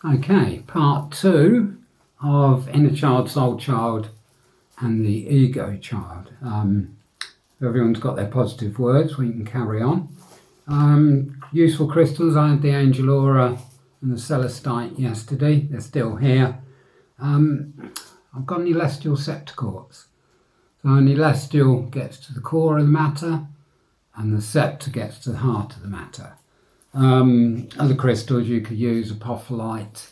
Okay, part 2 of inner child, soul child and the ego child. Everyone's got their positive words, we can carry on. Useful crystals, I had the angel aura and the celestite yesterday, they're still here. I've got an celestial septacquartz. So an celestial gets to the core of the matter and the scepter gets to the heart of the matter. Other crystals you could use, apophyllite,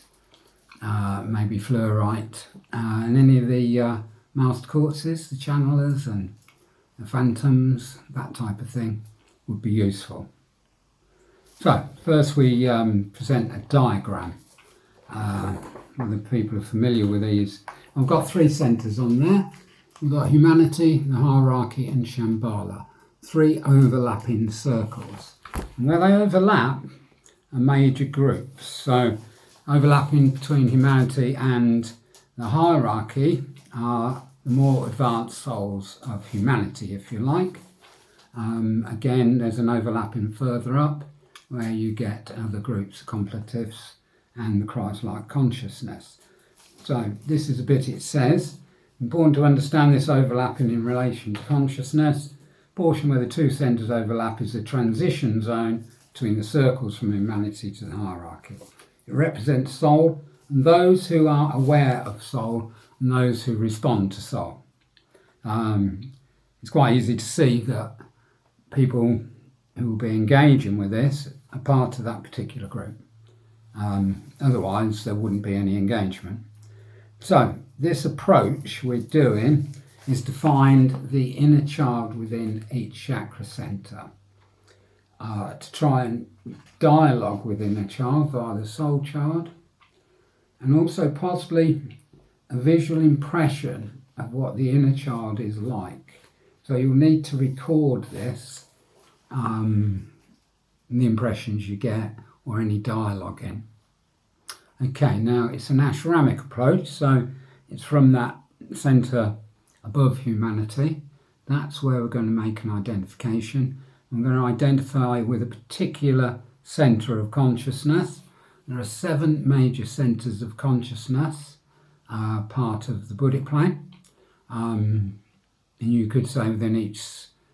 maybe fluorite, and any of the master quartzes, the channelers and the phantoms, that type of thing would be useful. So first we present a diagram. The people are familiar with these. I've got 3 centres on there. We've got humanity, the hierarchy and Shambhala. 3 overlapping circles. And where they overlap are major groups. So overlapping between humanity and the hierarchy are the more advanced souls of humanity, if you like. Again, there's an overlapping further up where you get other groups, contemplatives and the Christ-like consciousness. So this is a bit it says. Important to understand this overlapping in relation to consciousness. Portion where the 2 centres overlap is the transition zone between the circles from humanity to the hierarchy. It represents soul and those who are aware of soul and those who respond to soul. It's quite easy to see that people who will be engaging with this are part of that particular group. Otherwise there wouldn't be any engagement. So this approach we're doing is to find the inner child within each chakra centre, to try and dialogue with inner child via the soul child, and also possibly a visual impression of what the inner child is like. So you'll need to record this, the impressions you get or any dialogue in. Okay, now it's an ashramic approach, so it's from that centre above humanity. That's where we're going to make an identification. I'm going to identify with a particular centre of consciousness. There are 7 major centres of consciousness, part of the Buddhic plane. And you could say within each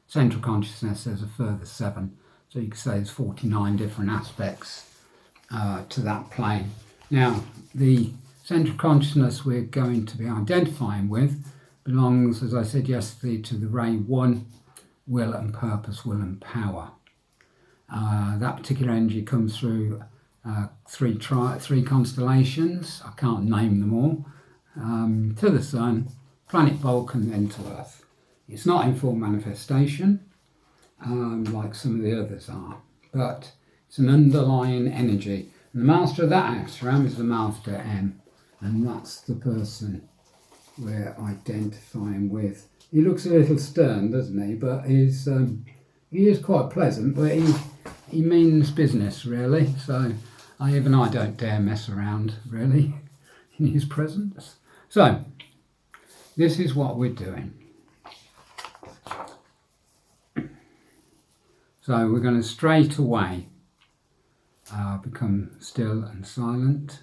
central consciousness there's a further 7. So you could say there's 49 different aspects to that plane. Now, the central consciousness we're going to be identifying with belongs, as I said yesterday, to the ray 1, will and purpose, will and power. That particular energy comes through 3 constellations, I can't name them all, to the Sun, planet Vulcan, then to Earth. It's not in full manifestation, like some of the others are, but it's an underlying energy. And the master of that ashram is the Master M, and that's the person we're identifying with. He looks a little stern, doesn't he? But he is quite pleasant, but he means business, really. So I don't dare mess around, really, in his presence. So this is what we're doing. So we're going to straight away become still and silent.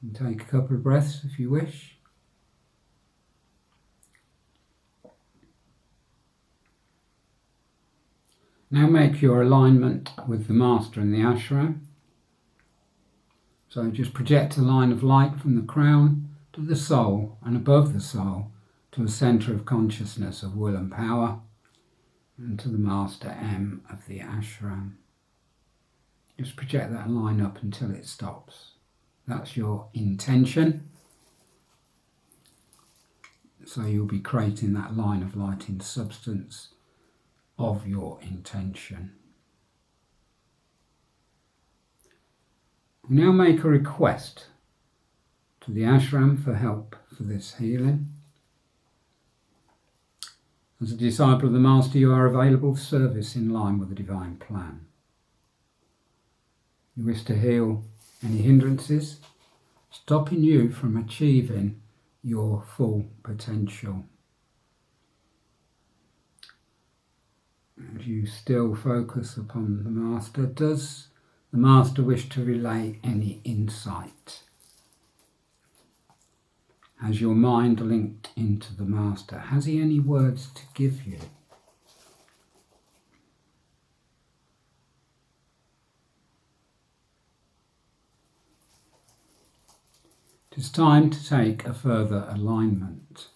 And take a couple of breaths if you wish. Now make your alignment with the Master in the ashram. So just project a line of light from the crown to the soul and above the soul to a centre of consciousness of will and power, and to the Master M of the ashram. Just project that line up until it stops. That's your intention. So you'll be creating that line of light in substance of your intention. We now make a request to the ashram for help for this healing. As a disciple of the Master, you are available for service in line with the divine plan. You wish to heal any hindrances, stopping you from achieving your full potential. And you still focus upon the Master. Does the Master wish to relay any insight? Has your mind linked into the Master? Has he any words to give you? It is time to take a further alignment.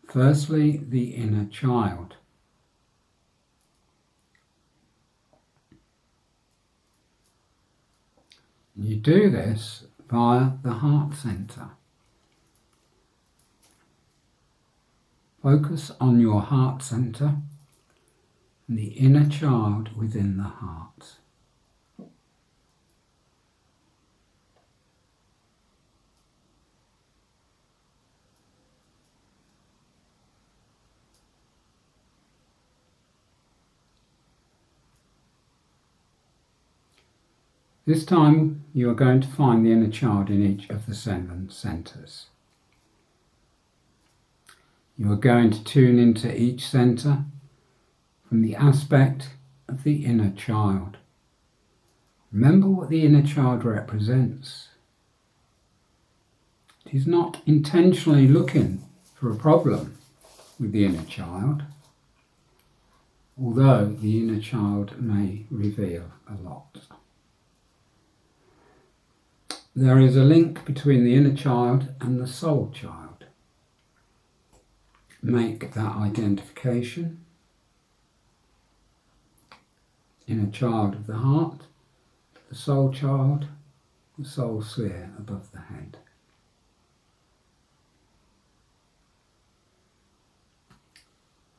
Firstly, the inner child. You do this via the heart center. Focus on your heart center and the inner child within the heart. This time you are going to find the inner child in each of the 7 centers. You are going to tune into each center from the aspect of the inner child. Remember what the inner child represents. It is not intentionally looking for a problem with the inner child, although the inner child may reveal a lot. There is a link between the inner child and the soul child. Make that identification. Inner child of the heart, the soul child, the soul sphere above the head.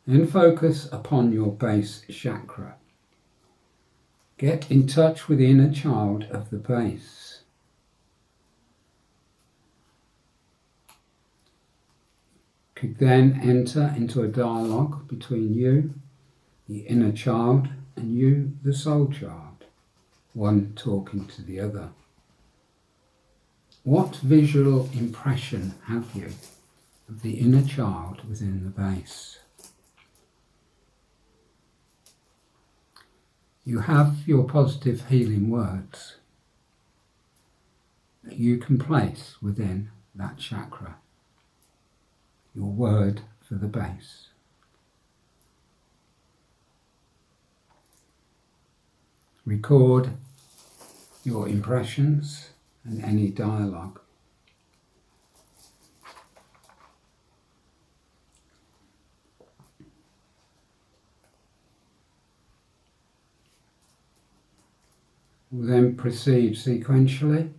Then focus upon your base chakra. Get in touch with the inner child of the base. Could then enter into a dialogue between you, the inner child, and you, the soul child, one talking to the other. What visual impression have you of the inner child within the base? You have your positive healing words that you can place within that chakra. Your word for the base. Record your impressions and any dialogue. We'll then proceed sequentially.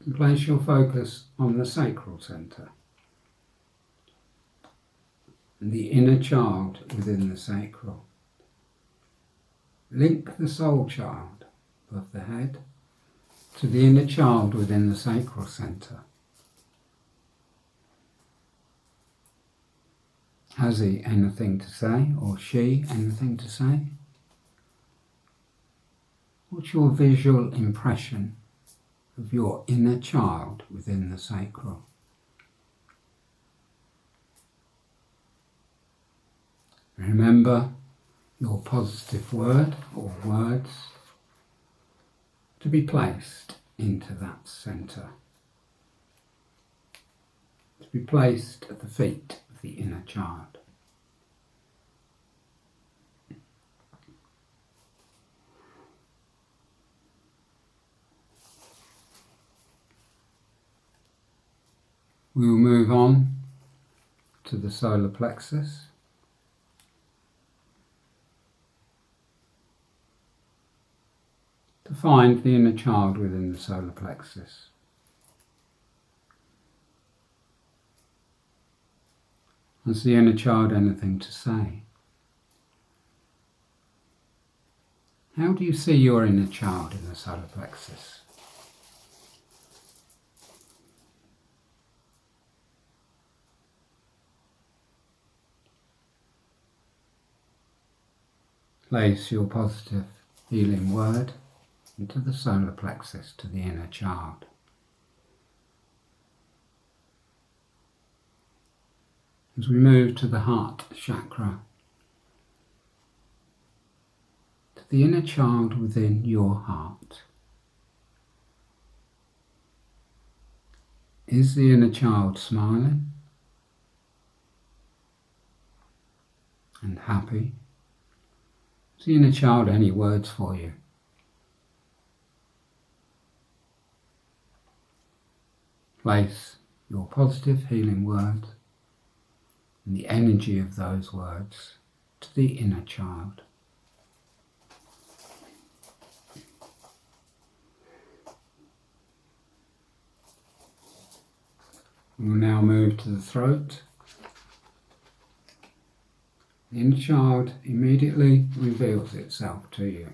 And place your focus on the sacral center and the inner child within the sacral. Link the soul child above the head to the inner child within the sacral center. Has he anything to say, or she anything to say? What's your visual impression of your inner child within the sacral? Remember your positive word or words to be placed into that center, to be placed at the feet of the inner child. We will move on to the solar plexus. To find the inner child within the solar plexus. Has the inner child anything to say? How do you see your inner child in the solar plexus? Place your positive healing word into the solar plexus to the inner child. as we move to the heart chakra, to the inner child within your heart. Is the inner child smiling and happy? Has the inner child any words for you? Place your positive healing words and the energy of those words to the inner child. We will now move to the throat. The inner child immediately reveals itself to you.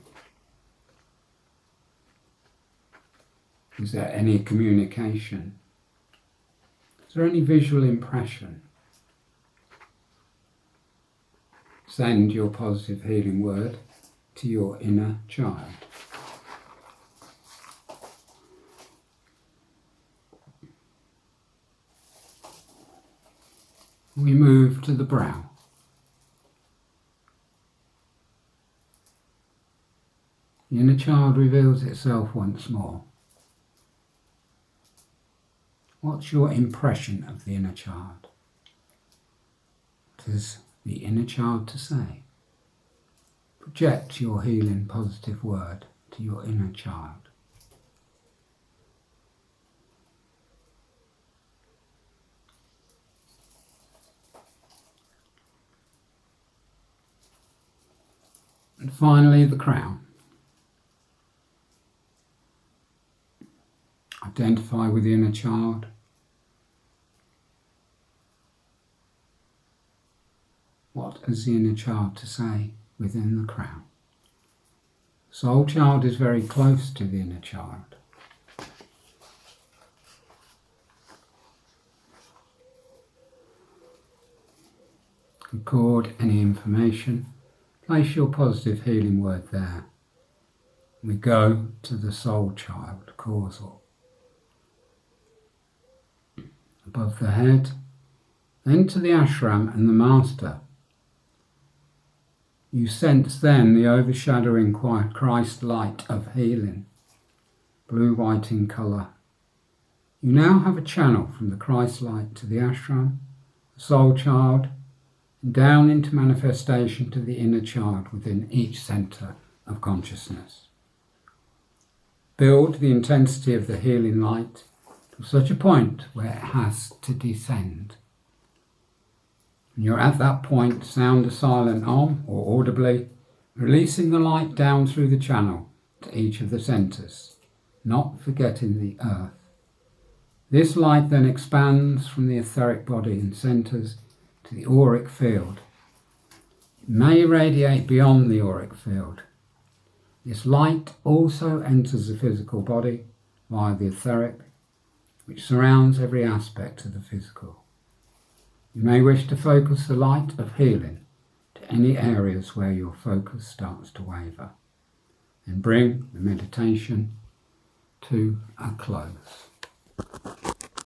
Is there any communication? Is there any visual impression? Send your positive healing word to your inner child. We move to the brow. The inner child reveals itself once more. What's your impression of the inner child? What has the inner child to say? Project your healing positive word to your inner child. And finally, the crown. Identify with the inner child. What has the inner child to say within the crown? The soul child is very close to the inner child. Record any information. Place your positive healing word there. We go to the soul child, causal. Above the head, then to the ashram and the master. You sense then the overshadowing quiet Christ light of healing, blue-white in colour. You now have a channel from the Christ light to the ashram, the soul child, and down into manifestation to the inner child within each centre of consciousness. Build the intensity of the healing light to such a point where it has to descend. When you're at that point, sound a silent Om or audibly, releasing the light down through the channel to each of the centres, not forgetting the earth. This light then expands from the etheric body and centres to the auric field. It may radiate beyond the auric field. This light also enters the physical body via the etheric, which surrounds every aspect of the physical. You may wish to focus the light of healing to any areas where your focus starts to waver, and bring the meditation to a close.